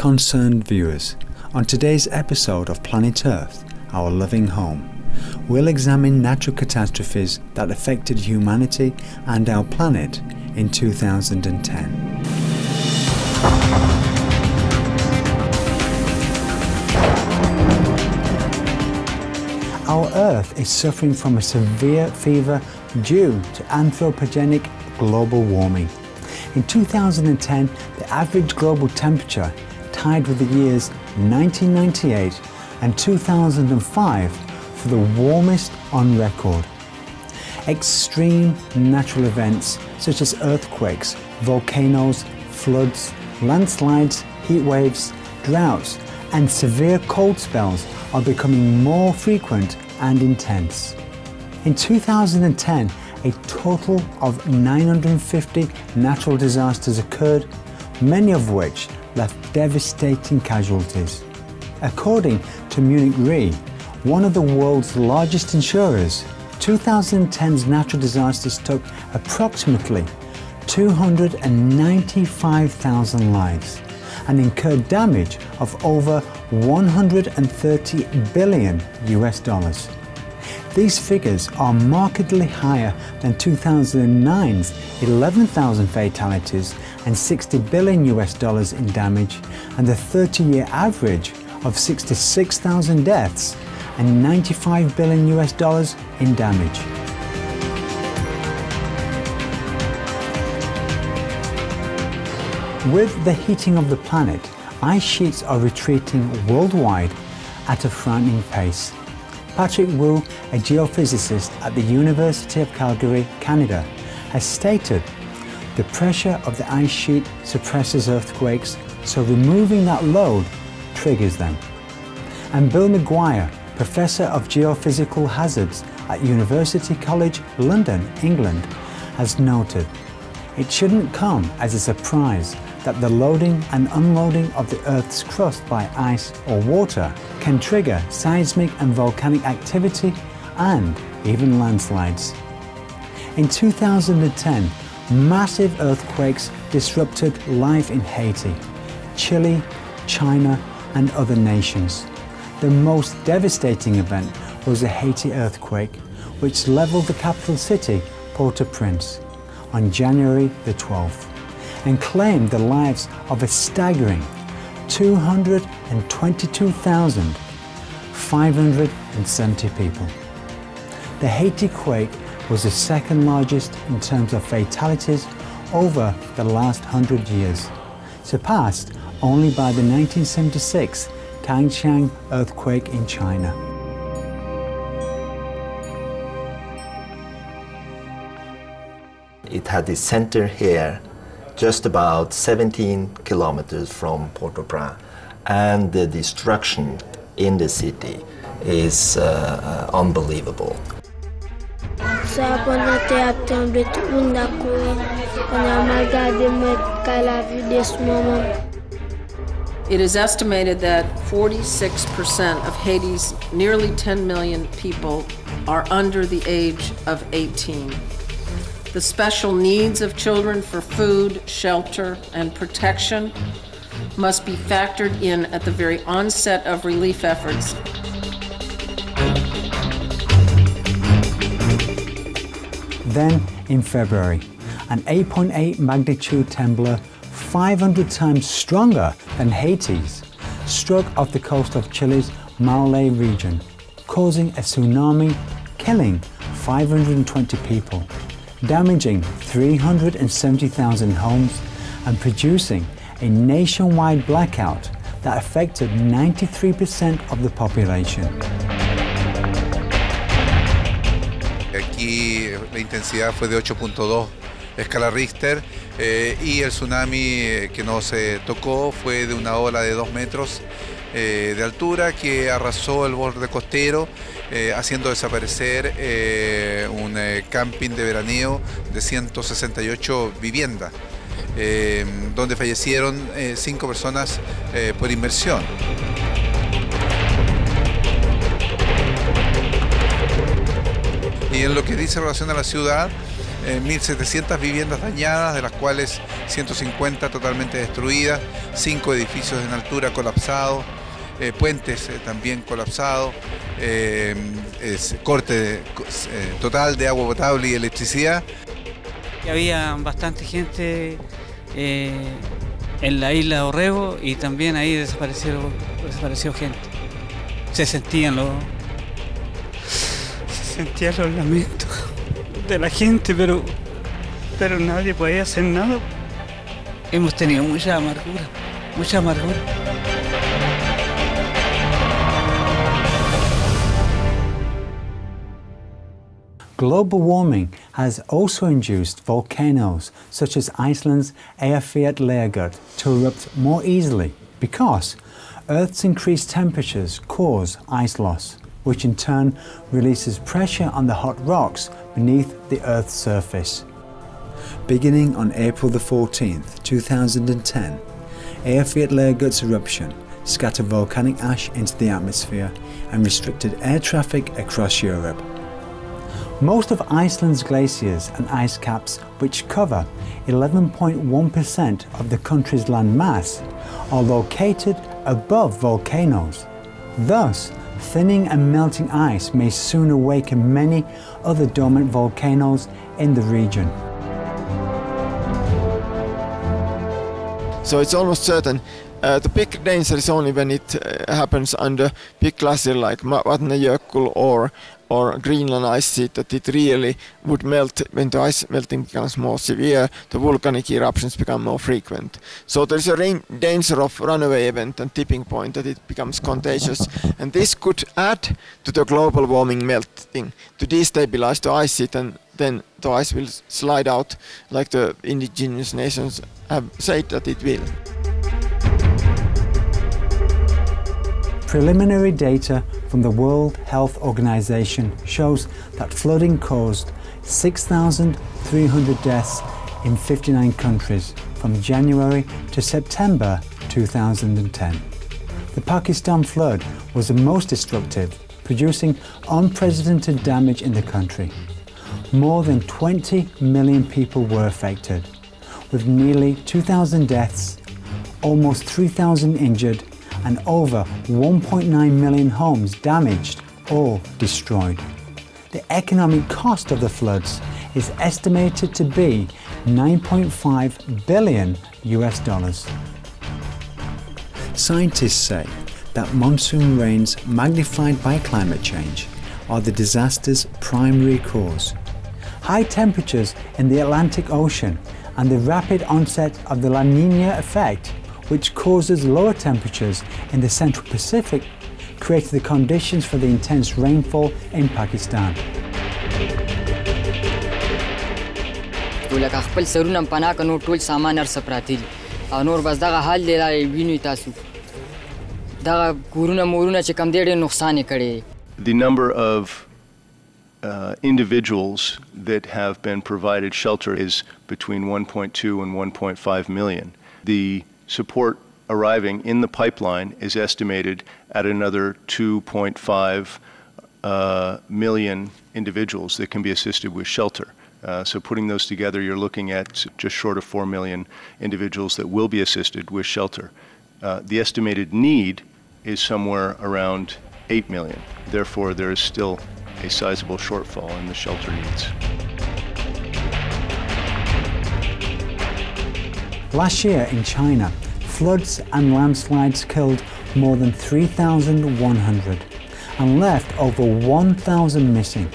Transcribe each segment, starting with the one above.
concerned viewers, on today's episode of Planet Earth, Our Loving Home, we'll examine natural catastrophes that affected humanity and our planet in 2010. Our Earth is suffering from a severe fever due to anthropogenic global warming. In 2010, the average global temperature tied with the years 1998 and 2005 for the warmest on record. Extreme natural events such as earthquakes, volcanoes, floods, landslides, heat waves, droughts, and severe cold spells are becoming more frequent and intense. In 2010, a total of 950 natural disasters occurred, many of which left devastating casualties. According to Munich Re, one of the world's largest insurers, 2010's natural disasters took approximately 295,000 lives and incurred damage of over 130 billion US dollars. These figures are markedly higher than 2009's 11,000 fatalities and 60 billion US dollars in damage, and the 30-year average of 66,000 deaths and 95 billion US dollars in damage. With the heating of the planet, ice sheets are retreating worldwide at a frightening pace. Patrick Wu, a geophysicist at the University of Calgary, Canada, has stated, "The pressure of the ice sheet suppresses earthquakes, so removing that load triggers them." And Bill Maguire, Professor of Geophysical Hazards at University College London, England, has noted, "It shouldn't come as a surprise that the loading and unloading of the Earth's crust by ice or water can trigger seismic and volcanic activity and even landslides." In 2010, massive earthquakes disrupted life in Haiti, Chile, China, and other nations. The most devastating event was the Haiti earthquake, which leveled the capital city, Port-au-Prince, on January the 12th. And claimed the lives of a staggering 222,570 people. The Haiti quake was the second largest in terms of fatalities over the last 100 years, surpassed only by the 1976 Tangshan earthquake in China. It had its center here, just about 17 kilometers from Port-au-Prince, and the destruction in the city is unbelievable. It is estimated that 46% of Haiti's nearly 10 million people are under the age of 18. The special needs of children for food, shelter, and protection must be factored in at the very onset of relief efforts. Then, in February, an 8.8 magnitude trembler, 500 times stronger than Haiti's, struck off the coast of Chile's Maule region, causing a tsunami, killing 520 people, damaging 370,000 homes, and producing a nationwide blackout that affected 93% of the population. Aquí la intensidad fue de 8.2 escala Richter y el tsunami que nos tocó fue de una ola de 2 metros de altura que arrasó el borde costero, haciendo desaparecer un camping de veraneo de 168 viviendas, donde fallecieron 5 personas por inmersión. Y en lo que dice en relación a la ciudad, 1.700 viviendas dañadas, de las cuales 150 totalmente destruidas, 5 edificios en altura colapsados, puentes también colapsados, corte total de agua potable y electricidad. Había bastante gente en la isla de Orrego y también ahí desapareció gente. Se sentían los lamentos de la gente, pero nadie podía hacer nada. Hemos tenido mucha amargura, mucha amargura. Global warming has also induced volcanoes such as Iceland's Eyjafjallajökull to erupt more easily because Earth's increased temperatures cause ice loss, which in turn releases pressure on the hot rocks beneath the Earth's surface. Beginning on April the 14th, 2010, Eyjafjallajökull's eruption scattered volcanic ash into the atmosphere and restricted air traffic across Europe. Most of Iceland's glaciers and ice caps, which cover 11.1% of the country's land mass, are located above volcanoes. Thus, thinning and melting ice may soon awaken many other dormant volcanoes in the region. So it's almost certain. The big danger is only when it happens under big glacier like Vatnajökull or Greenland ice sheet, that it really would melt when the ice melting becomes more severe, the volcanic eruptions become more frequent. So there's a danger of runaway event and tipping point, that it becomes contagious, and this could add to the global warming melting to destabilize the ice sheet, and then the ice will slide out like the indigenous nations have said that it will. Preliminary data from the World Health Organization shows that flooding caused 6,300 deaths in 59 countries from January to September 2010. The Pakistan flood was the most destructive, producing unprecedented damage in the country. More than 20 million people were affected, with nearly 2,000 deaths, almost 3,000 injured, and over 1.9 million homes damaged or destroyed. The economic cost of the floods is estimated to be $9.5 billion. Scientists say that monsoon rains magnified by climate change are the disaster's primary cause. High temperatures in the Atlantic Ocean and the rapid onset of the La Niña effect, which causes lower temperatures in the Central Pacific, created the conditions for the intense rainfall in Pakistan. لکه خپل سرونه پناه کنو ټول سامان ارسه پراتی او نور بس دغه حال دی ویني تاسو دغه کورونه مورونه چې کم ډېر نقصان کړي. The number of individuals that have been provided shelter is between 1.2 and 1.5 million. The support arriving in the pipeline is estimated at another 2.5 million individuals that can be assisted with shelter. So putting those together, you're looking at just short of 4 million individuals that will be assisted with shelter. The estimated need is somewhere around 8 million. Therefore, there is still a sizable shortfall in the shelter needs. Last year in China, floods and landslides killed more than 3,100 and left over 1,000 missing.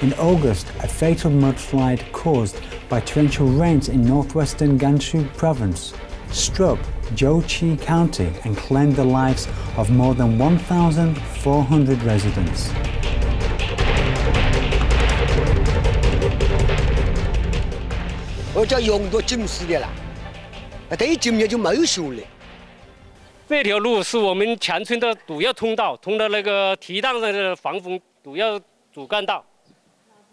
In August, a fatal mudslide caused by torrential rains in northwestern Gansu province struck Zhouqi County and claimed the lives of more than 1,400 residents.这条路是我们全村的主要通道，通到那个堤凼上的防风主干道。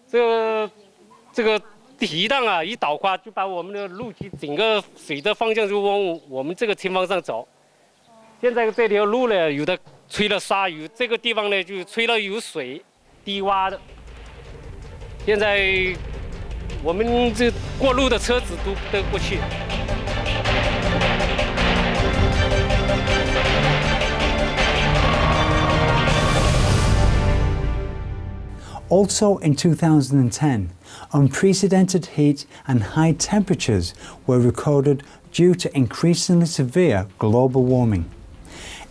这个堤凼啊，一倒垮就把我们的路基整个水的方向就往我们这个前方上走。现在这条路呢，有的吹了沙雨，这个地方呢就吹了有水，低洼的。现在我们这过路的车子都不得过去。 Also in 2010, unprecedented heat and high temperatures were recorded due to increasingly severe global warming.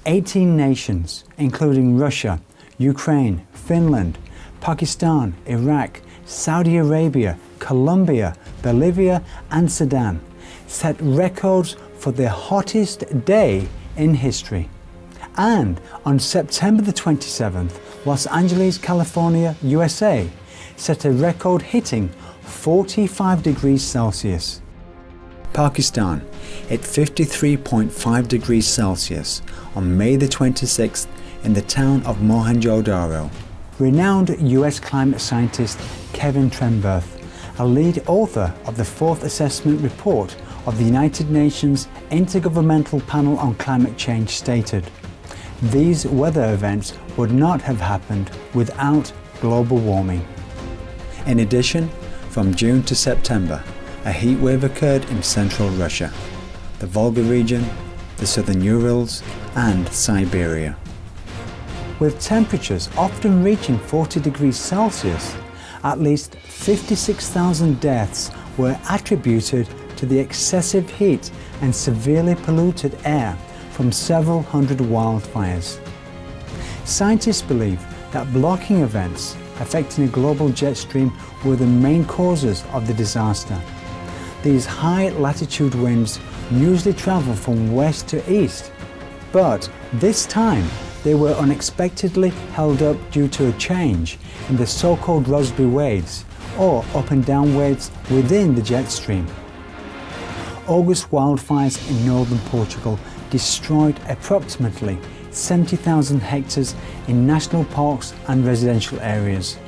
18 nations, including Russia, Ukraine, Finland, Pakistan, Iraq, Saudi Arabia, Colombia, Bolivia and Sudan, set records for their hottest day in history. And on September the 27th, Los Angeles, California, USA, set a record-hitting 45 degrees Celsius. Pakistan hit 53.5 degrees Celsius on May the 26th in the town of Mohenjo-Daro. Renowned US climate scientist Kevin Trenberth, a lead author of the fourth assessment report of the United Nations Intergovernmental Panel on Climate Change, stated, "These weather events would not have happened without global warming." In addition, from June to September, a heat wave occurred in central Russia, the Volga region, the southern Urals and Siberia. With temperatures often reaching 40 degrees Celsius, at least 56,000 deaths were attributed to the excessive heat and severely polluted air from several hundred wildfires. Scientists believe that blocking events affecting a global jet stream were the main causes of the disaster. These high latitude winds usually travel from west to east, but this time they were unexpectedly held up due to a change in the so-called Rossby waves, or up and down waves within the jet stream. August wildfires in northern Portugal destroyed approximately 70,000 hectares in national parks and residential areas.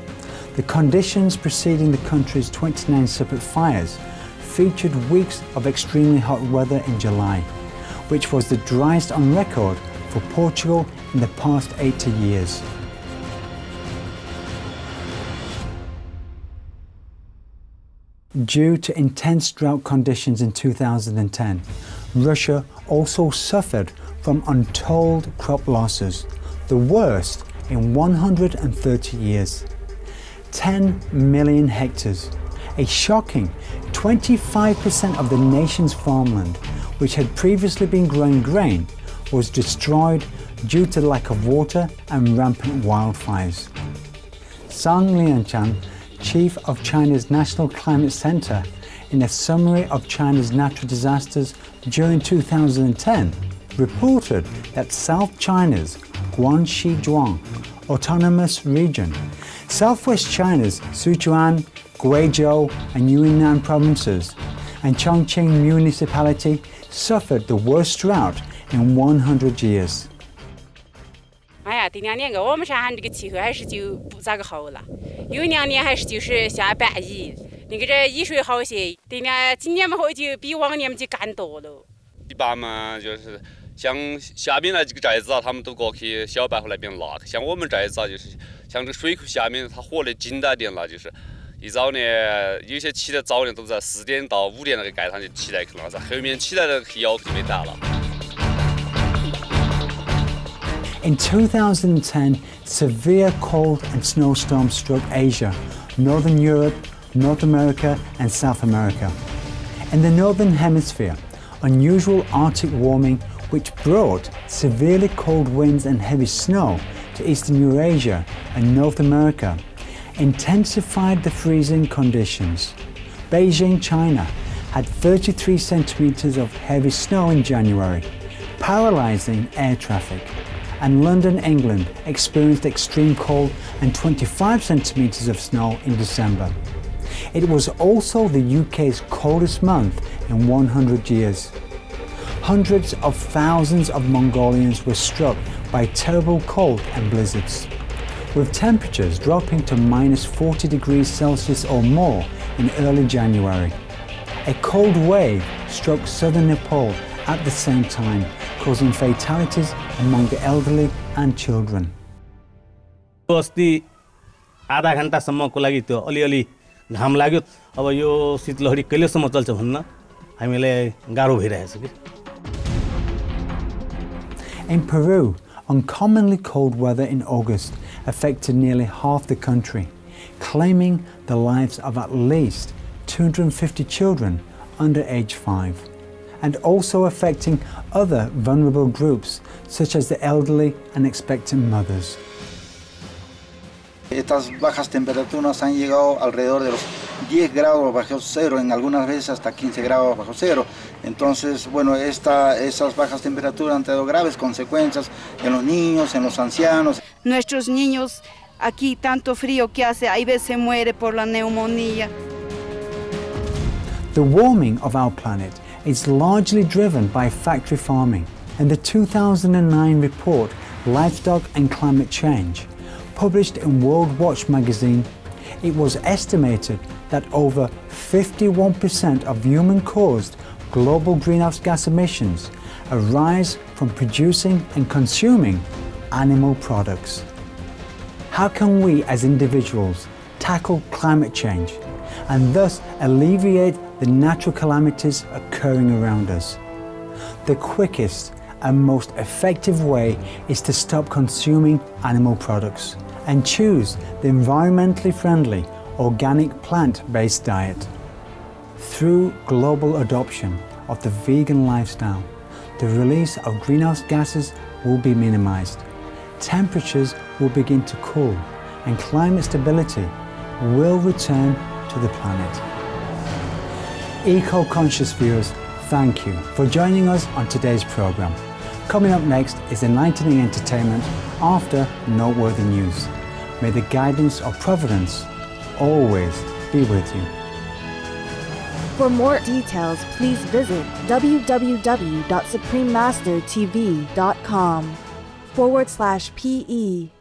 The conditions preceding the country's 29 separate fires featured weeks of extremely hot weather in July, which was the driest on record for Portugal in the past 80 years. Due to intense drought conditions in 2010, Russia also suffered from untold crop losses, the worst in 130 years. 10 million hectares, a shocking 25% of the nation's farmland, which had previously been growing grain, was destroyed due to the lack of water and rampant wildfires. Zhang Lianchan, chief of China's National Climate Center, in a summary of China's natural disasters during 2010, reported that South China's Guangxi-Zhuang Autonomous Region, Southwest China's Sichuan, Guizhou and Yunnan provinces, and Chongqing municipality suffered the worst drought in 100 years. 哎呀，这2年我们山上这个气候还是就不咋个好了，有2年还是就是下半雨，那个这雨水好些。今年嘛，就比往年嘛就干多了。一般嘛，就是像下面那几个寨子啊，他们都过去小白河那边拿。像我们寨子啊，就是像这水库下面，它火的紧了点了，就是一早呢，有些起的早呢，都在4点到5点那个盖上就起来去了，在后面起来的腰就没打了。 In 2010, severe cold and snowstorms struck Asia, Northern Europe, North America and South America. In the Northern Hemisphere, unusual Arctic warming, which brought severely cold winds and heavy snow to Eastern Eurasia and North America, intensified the freezing conditions. Beijing, China, had 33 centimeters of heavy snow in January, paralyzing air traffic. And London, England experienced extreme cold and 25 centimeters of snow in December. It was also the UK's coldest month in 100 years. Hundreds of thousands of Mongolians were struck by terrible cold and blizzards, with temperatures dropping to minus 40 degrees Celsius or more in early January. A cold wave struck southern Nepal at the same time, causing fatalities among the elderly and children. अस्ति आधा घण्टासम्मको लागि त्यो अलिअलि घाम लाग्यो अब यो शीतलहरी कहिलेसम्म चल्छ भन्न हामीलाई गाह्रो भइरहेछ के। In Peru, uncommonly cold weather in August affected nearly half the country, claiming the lives of at least 250 children under age 5, and also affecting other vulnerable groups such as the elderly and expectant mothers. Estas bajas temperaturas han llegado alrededor de los 10 grados bajo cero, en algunas veces hasta 15 grados bajo cero. Entonces, bueno, esas bajas temperaturas han traído graves consecuencias en los niños, en los ancianos. Nuestros niños, aquí tanto frío que hace, hay veces se muere por la neumonía. The warming of our planet is largely driven by factory farming. In the 2009 report, Livestock and Climate Change, published in World Watch magazine, it was estimated that over 51% of human-caused global greenhouse gas emissions arise from producing and consuming animal products. How can we as individuals tackle climate change and thus alleviate the natural calamities occurring around us? The quickest and most effective way is to stop consuming animal products and choose the environmentally friendly, organic plant-based diet. Through global adoption of the vegan lifestyle, the release of greenhouse gases will be minimized, temperatures will begin to cool, and climate stability will return to the planet. Eco-conscious viewers, thank you for joining us on today's program. Coming up next is enlightening entertainment after noteworthy news. May the guidance of Providence always be with you. For more details, please visit www.suprememastertv.com/PE.